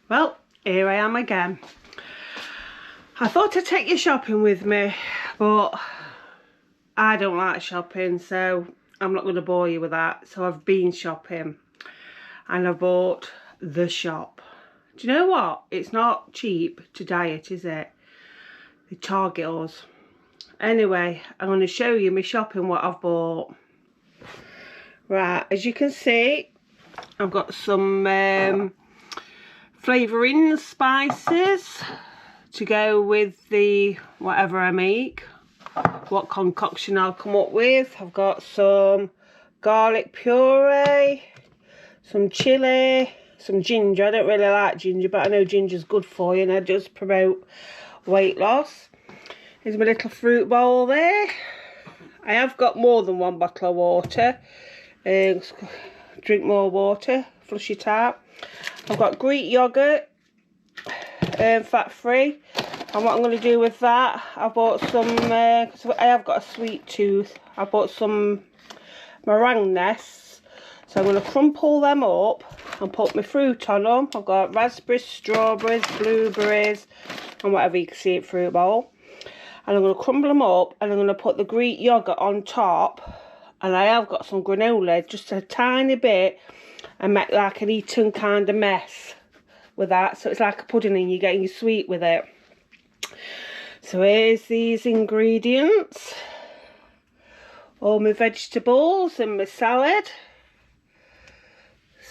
Well, here I am again. I thought I'd take you shopping with me, but I don't like shopping, so I'm not going to bore you with that. So I've been shopping and I bought the shop. Do you know what? It's not cheap to diet, is it? They target us. Anyway, I'm going to show you my shopping, what I've bought. Right, as you can see, I've got some flavouring spices to go with the whatever I make, what concoction I'll come up with. I've got some garlic puree, some chilli, some ginger. I don't really like ginger, but I know ginger's good for you and I just promote weight loss. Here's my little fruit bowl there. I have got more than one bottle of water. Drink more water, flush it out. I've got Greek yoghurt, fat free. And what I'm going to do with that, I bought some, because I have got a sweet tooth, I bought some meringue nests. So I'm going to crumple them up and put my fruit on them. I've got raspberries, strawberries, blueberries, and whatever you can see at fruit bowl. And I'm going to crumble them up and I'm going to put the Greek yoghurt on top. And I have got some granola, just a tiny bit, and make like an Eton kind of mess with that. So it's like a pudding and you're getting your sweet with it. So here's these ingredients. All my vegetables and my salad.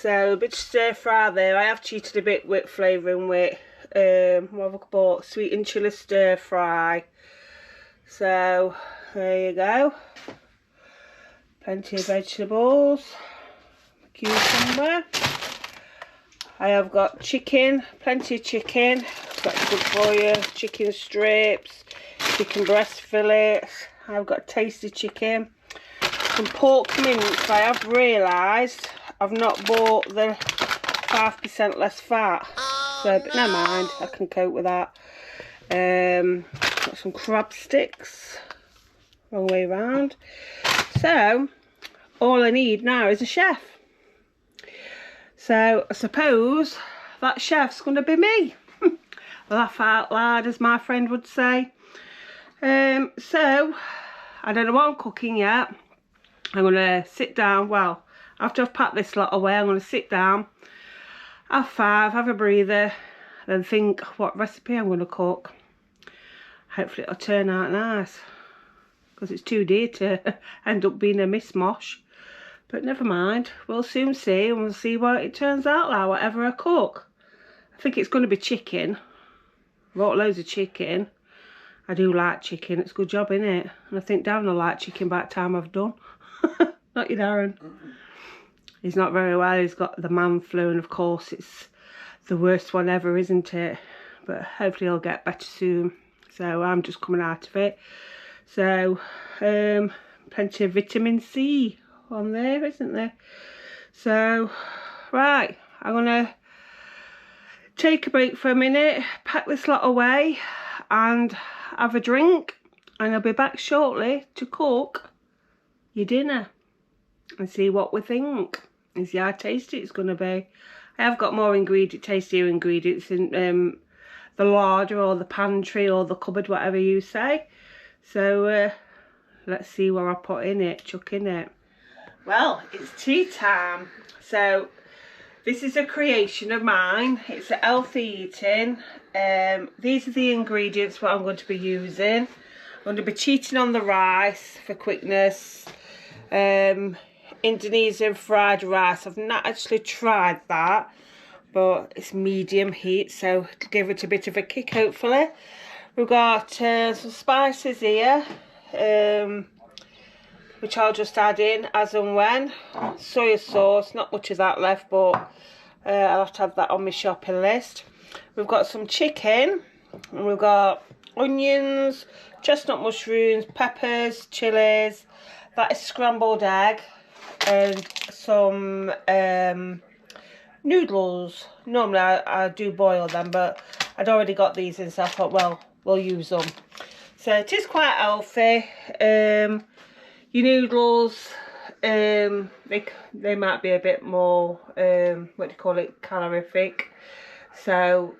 So a bit of stir fry there. I have cheated a bit with flavouring with what have I bought? Sweet and chilli stir fry. So there you go. Plenty of vegetables, cucumber. I have got chicken, plenty of chicken. That's good for you. Chicken strips, chicken breast fillets. I've got tasty chicken. Some pork mince. I have realised I've not bought the 5% less fat. So, but never mind, I can cope with that. Got some crab sticks. Wrong way round. So, all I need now is a chef. So I suppose that chef's going to be me. Laugh out loud, as my friend would say. So I don't know what I'm cooking yet. I'm going to sit down. Well, after I've packed this lot away, I'm going to sit down, have five, have a breather, then think what recipe I'm going to cook. Hopefully it'll turn out nice, because it's too dear to end up being a mishmash. But never mind, we'll soon see, and we'll see what it turns out like, whatever I cook. I think it's going to be chicken. I bought loads of chicken. I do like chicken, it's a good job, innit? And I think Darren will like chicken by the time I've done. Not you, Darren. He's not very well, he's got the man flu, and of course it's the worst one ever, isn't it? But hopefully he'll get better soon. So I'm just coming out of it. So, plenty of vitamin C on there, isn't there? So, right, I'm gonna take a break for a minute, pack this lot away and have a drink, and I'll be back shortly to cook your dinner and see what we think and see how tasty it's gonna be. I have got more tastier ingredients in the larder or the pantry or the cupboard, whatever you say. So let's see what I put in it, chuck in it. Well, it's tea time. So this is a creation of mine. It's a healthy eating. These are the ingredients what I'm going to be using. I'm going to be cheating on the rice for quickness. Indonesian fried rice. I've not actually tried that, but it's medium heat, so to give it a bit of a kick, hopefully. We've got some spices here, which I'll just add in as and when. Soya sauce, not much of that left, but I'll have to have that on my shopping list. We've got some chicken, and we've got onions, chestnut mushrooms, peppers, chillies. That is scrambled egg, and some noodles. Normally I do boil them, but I'd already got these in, so I thought, well, we'll use them. So it is quite healthy. Your noodles, they might be a bit more, what do you call it, calorific. So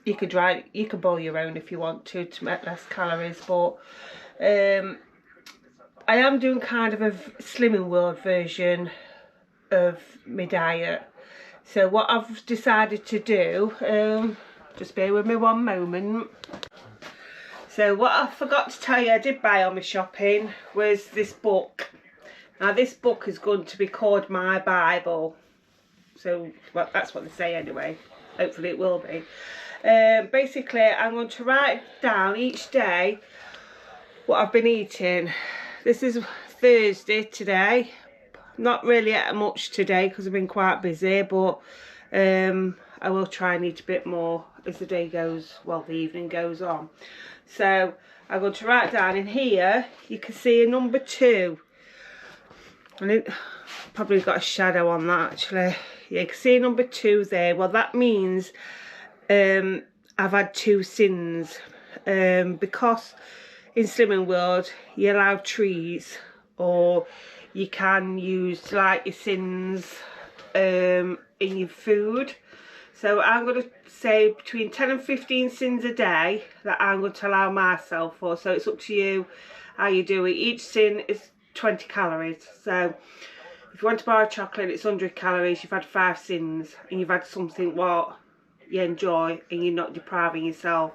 you could boil your own if you want to make less calories, but I am doing kind of a Slimming World version of my diet. So what I've decided to do, just bear with me one moment. So what I forgot to tell you I did buy on my shopping was this book. Now this book is going to be called My Bible. So, well, that's what they say anyway. Hopefully it will be. Basically, I'm going to write down each day what I've been eating. This is Thursday today. Not really much today because I've been quite busy, but I will try and eat a bit more as the day goes, well, the evening goes on. So I'm going to write down in here. You can see a number 2, and it probably got a shadow on that actually. Yeah, you can see number 2 there. Well, that means I've had 2 syns, because in Slimming World you allow treats, or you can use like your syns in your food. So I'm going to say between 10 and 15 syns a day that I'm going to allow myself for. So it's up to you how you do it. Each syn is 20 calories. So if you want to buy a chocolate, it's 100 calories. You've had 5 syns and you've had something what you enjoy and you're not depriving yourself.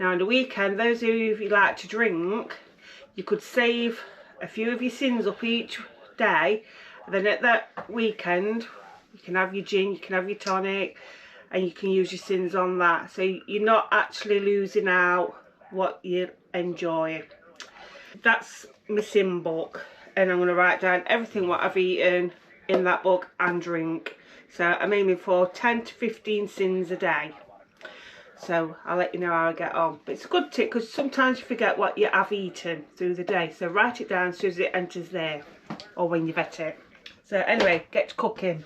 Now on the weekend, those of you who like to drink, you could save a few of your syns up each day, and then at that weekend you can have your gin, you can have your tonic, and you can use your syns on that. So you're not actually losing out what you enjoy. That's my syn book, and I'm going to write down everything what I've eaten in that book and drink. So I'm aiming for 10 to 15 syns a day. So I'll let you know how I get on. But it's a good tip because sometimes you forget what you have eaten through the day. So write it down as soon as it enters there, or when you've ate it. So anyway, get to cooking.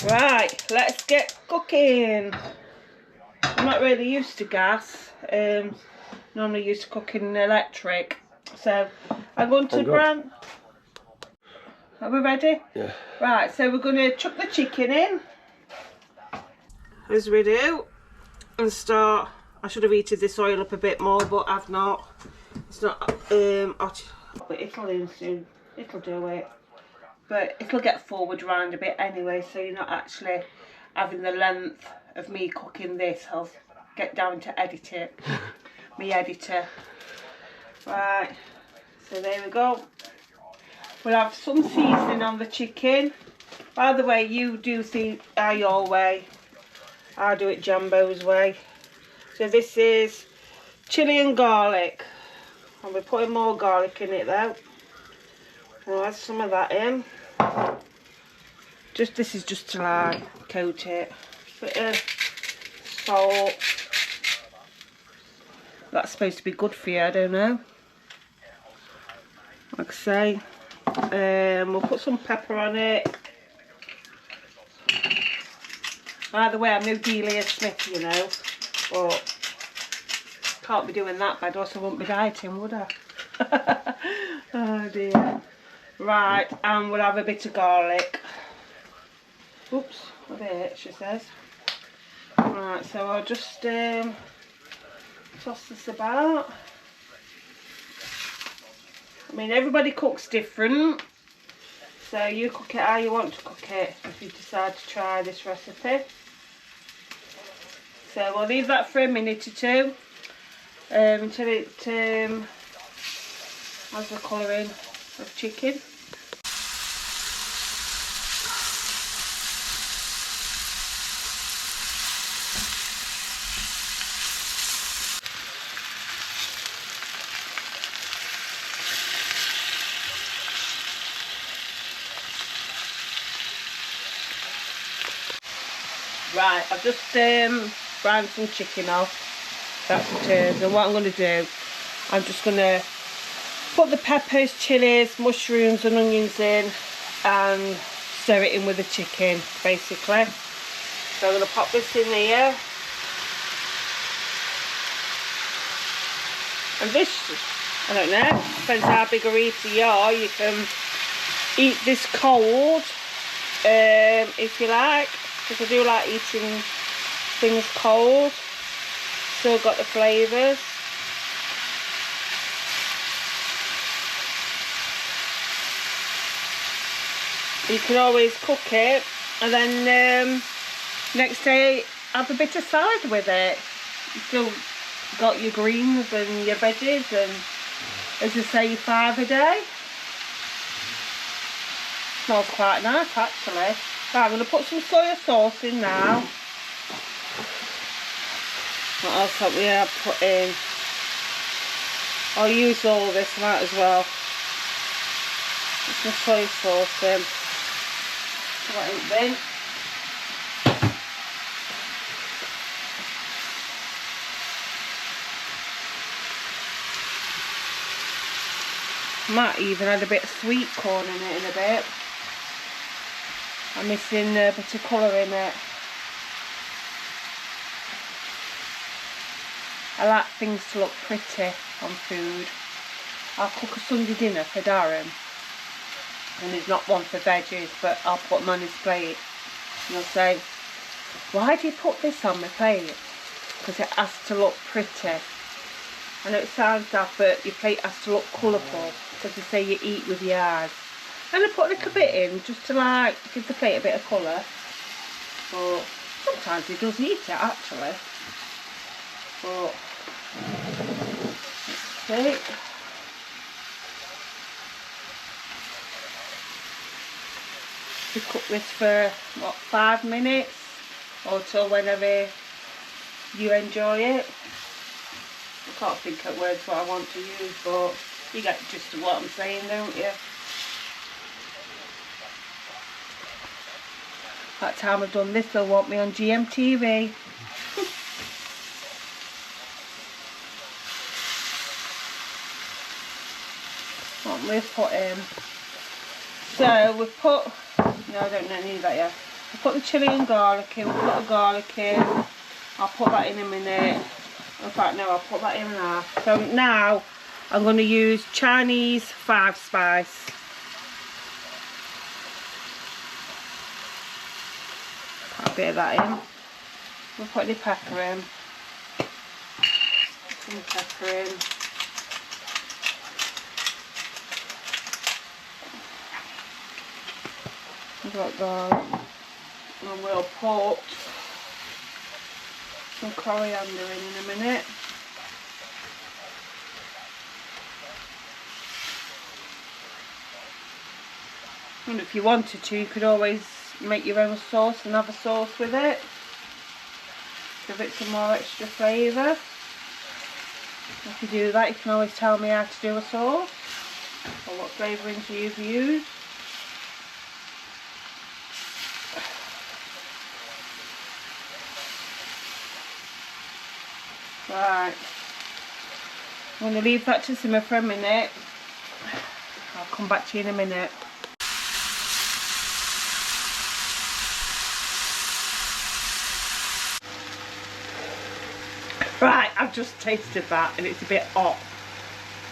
Right, let's get cooking. I'm not really used to gas. Normally used to cooking electric. So I'm going to brown. Are we ready? Yeah. Right, so we're going to chuck the chicken in, as we do, and start. I should have heated this oil up a bit more, but I've not. It's not hot, but it'll in soon. It'll do it. But it'll get forward round a bit anyway, so you're not actually having the length of me cooking this. I'll get down to edit it. Me editor. Right, so there we go. We'll have some seasoning on the chicken. By the way, you do think your way. I do it Jhanbo's way. So this is chilli and garlic. I'll be putting more garlic in it though. I'll add some of that in. This is just to like coat it. Bit of salt. That's supposed to be good for you, I don't know. Like I say. We'll put some pepper on it. By the way, I'm no Delia Smith, you know, but can't be doing that bad, else I wouldn't be dieting, would I? Oh dear. Right, and we'll have a bit of garlic. Oops, a bit, she says. Right, so I'll just toss this about. I mean, everybody cooks different, so you cook it how you want to cook it if you decide to try this recipe. So we'll leave that for a minute or two until it has the colouring of chicken. Right, I've just browned some chicken off. That's the turns. And what I'm going to do, I'm just going to put the peppers, chillies, mushrooms and onions in and stir it in with the chicken, basically. So I'm going to pop this in here. And this, I don't know, depends how big or eater you are. You can eat this cold if you like. Because I do like eating things cold. Still got the flavours. You can always cook it and then next day have a bit of salad with it. You still got your greens and your veggies, and as I say, 5 a day. Smells quite nice actually. Right, I'm going to put some soya sauce in now. What else have we put in? I'll use all this might as well. Put some soy sauce in. Put it in the bin. Might even add a bit of sweet corn in it in a bit. I'm missing a bit of colour in it. I like things to look pretty on food. I'll cook a Sunday dinner for Darren, and he's not one for veggies, but I'll put them on his plate. And he'll say, why do you put this on my plate? Because it has to look pretty. I know it sounds daft, but your plate has to look colourful. So to say you eat with your eyes. And I put a little bit in just to like give the plate a bit of colour. But sometimes he does eat it actually. But let's see. We cook this for what, 5 minutes or till whenever you enjoy it. I can't think of words what I want to use, but you get the gist of what I'm saying, don't you? By the time I've done this, they'll want me on GMTV. What we've put in. So we've put, no, I don't need that yet. I put the chilli and garlic in, we'll put the garlic in. I'll put that in a minute. In fact, no, I'll put that in now. So now I'm going to use Chinese 5 spice. Put a bit of that in. We'll put the pepper in. Some pepper in. Like that. And we'll put some coriander in a minute. And if you wanted to, you could always make your own sauce and have a sauce with it. Give it some more extra flavour. If you do that, you can always tell me how to do a sauce or what flavourings you've used. Right, I'm going to leave that to simmer for a minute. I'll come back to you in a minute. Right, I've just tasted that and it's a bit hot.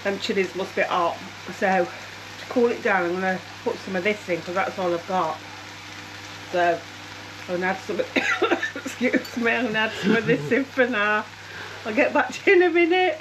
Them chillies must be hot. So, to cool it down, I'm going to put some of this in because that's all I've got. So, I'm going to add some of, excuse me, I'm going to add some of this in for now. I'll get back to you in a minute.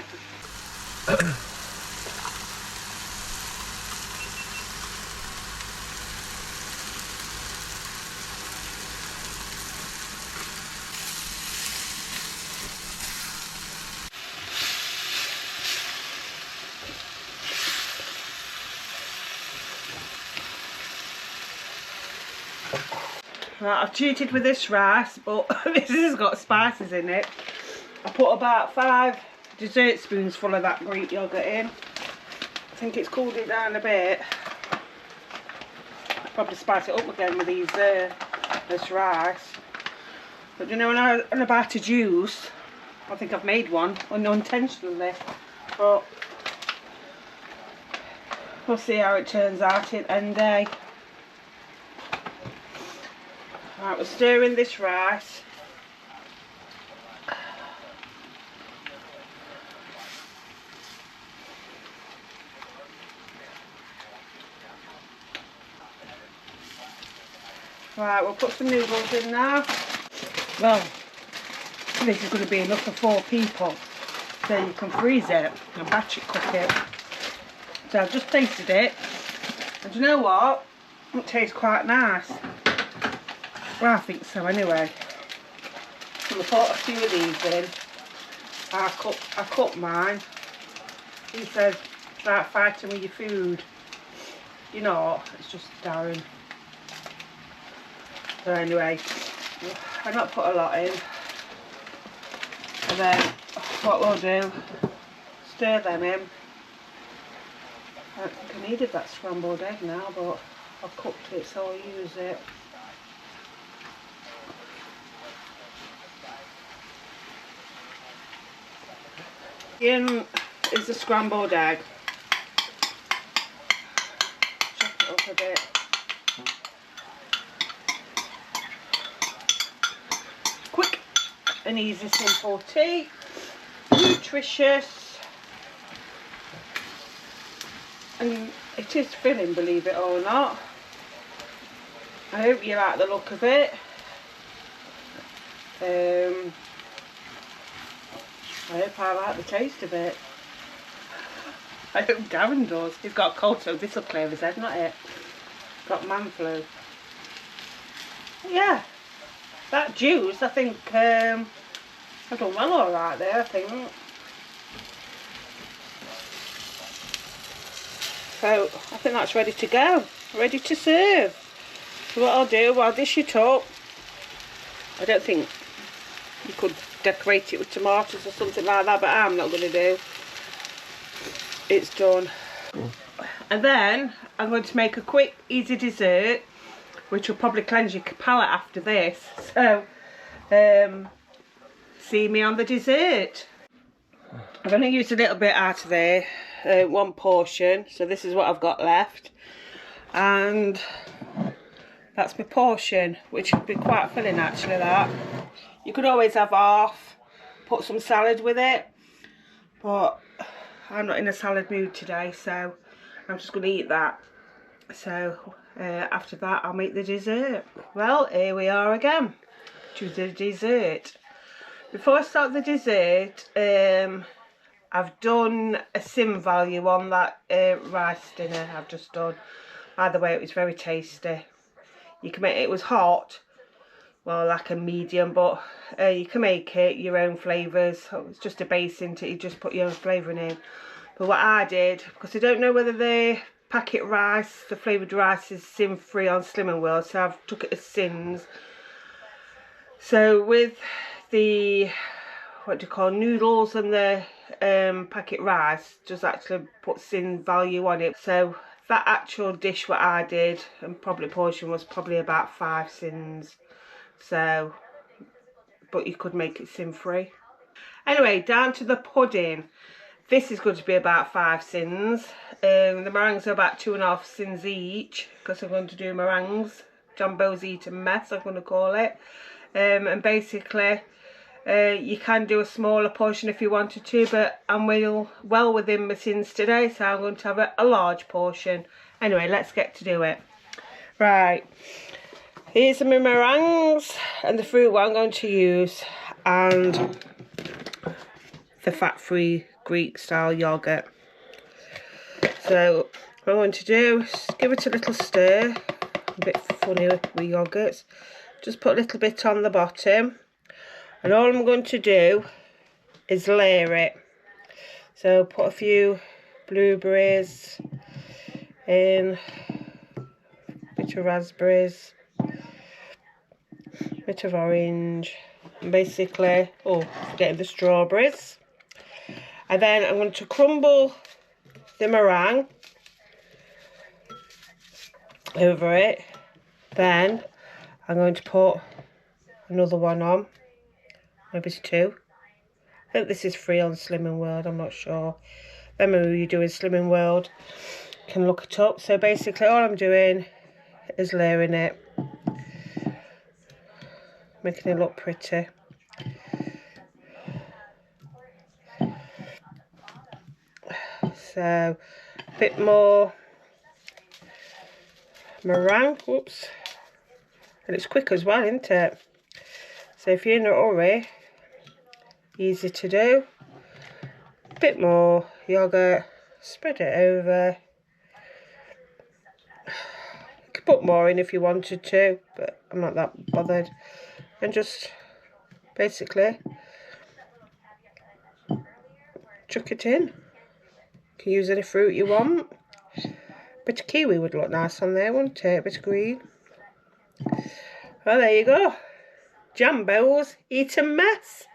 Right, I've cheated with this rice, but this has got spices in it. I put about 5 dessert spoons full of that Greek yoghurt in. I think it's cooled it down a bit. I'll probably spice it up again with these this rice. But you know, when I'm about to juice, I think I've made one unintentionally. But we'll see how it turns out at the end of the day. Right, we're stirring this rice. Right, we'll put some noodles in now. Well, This is going to be enough for 4 people. So you can freeze it and batch it cook it. So I've just tasted it. And do you know what? It tastes quite nice. Well, I think so anyway. So I put a few of these in. I cut mine. He says, start fighting with your food. You know, it's just Darren. So anyway, I've not put a lot in. And then what we'll do, stir them in. I don't think I needed that scrambled egg now, but I've cooked it, so I'll use it. In is the scrambled egg. Chop it up a bit. Quick and easy, simple tea. Nutritious. And it is filling, believe it or not. I hope you like the look of it. I hope I like the taste of it. I hope Darren does. He's got a cold, so this will clear his head, not it. Got man flu. Yeah, that juice, I think I've done well alright there, I think. So, I think that's ready to go. Ready to serve. So what I'll do, I'll dish it up. I don't think you could decorate it with tomatoes or something like that, but I'm not going to do. It's done. And then I'm going to make a quick, easy dessert, which will probably cleanse your palate after this. So, see me on the dessert. I'm going to use a little bit out of there, 1 portion. So this is what I've got left. And that's my portion, which would be quite filling actually, that. You could always have half, put some salad with it, but I'm not in a salad mood today, so I'm just going to eat that. So after that I'll make the dessert. Well, here we are again to the dessert. Before I start the dessert, I've done a sim value on that rice dinner I've just done. By the way, it was very tasty. You can make it was hot, well, like a medium, but you can make it your own flavours. It's just a base into it, you just put your own flavouring in. But what I did, because I don't know whether the packet rice, the flavoured rice, is sin free on Slim and World, so I've took it as syns. So with the, what do you call, noodles and the packet rice, just actually put sin value on it. So that actual dish what I did, and probably portion, was probably about 5 syns. So, but you could make it sin free. Anyway, down to the pudding. This is going to be about 5 syns. The meringues are about 2.5 syns each, because I'm going to do meringues. Jhanbo's eating mess, I'm going to call it. And basically, you can do a smaller portion if you wanted to, but I'm well within my syns today, so I'm going to have a large portion. Anyway, let's get to do it. Right. Here's my meringues and the fruit what I'm going to use, and the fat-free Greek style yoghurt. So what I'm going to do is give it a little stir. A bit funny with yoghurts. Just put a little bit on the bottom, and all I'm going to do is layer it. So put a few blueberries in, a bit of raspberries, bit of orange, and basically, oh, forgetting the strawberries. And then I'm going to crumble the meringue over it. Then I'm going to put another one on, maybe it's 2. I think this is free on Slim and World, I'm not sure. Remember who you do in Slim and World, you can look it up. So basically all I'm doing is layering it, making it look pretty. So a bit more meringue, whoops, and it's quick as well, isn't it? So if you're in a hurry, Easy to do. Bit more yogurt, spread it over. You could put more in if you wanted to, but I'm not that bothered. And just basically chuck it in. You can use any fruit you want. Bit of kiwi would look nice on there, wouldn't it? A bit of green. Well, there you go. Jhanbo's eaten mess.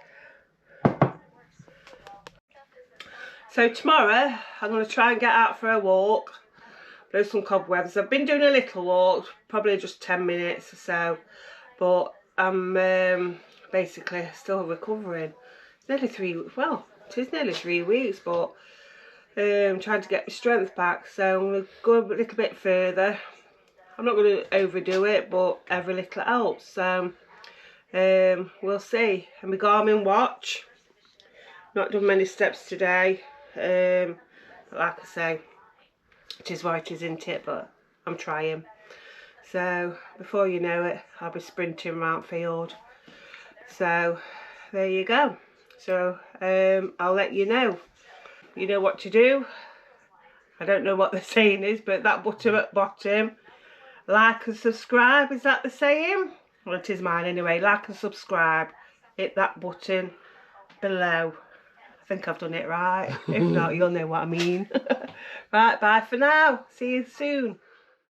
So tomorrow I'm going to try and get out for a walk, blow some cobwebs. I've been doing a little walk, probably just 10 minutes or so, but I'm basically still recovering. It's nearly 3 weeks, but I'm trying to get my strength back, so I'm going to go a little bit further. I'm not going to overdo it, but every little helps, so we'll see. And my Garmin watch, not done many steps today. Like I say, it is what it is, isn't it? But I'm trying. So before you know it, I'll be sprinting around field. So there you go. So I'll let you know. You know what to do. I don't know what the saying is, but that button at bottom, like and subscribe, is that the saying? Well, it is mine anyway. Like and subscribe. Hit that button below. I think I've done it right. If not, you'll know what I mean. Right, bye for now. See you soon.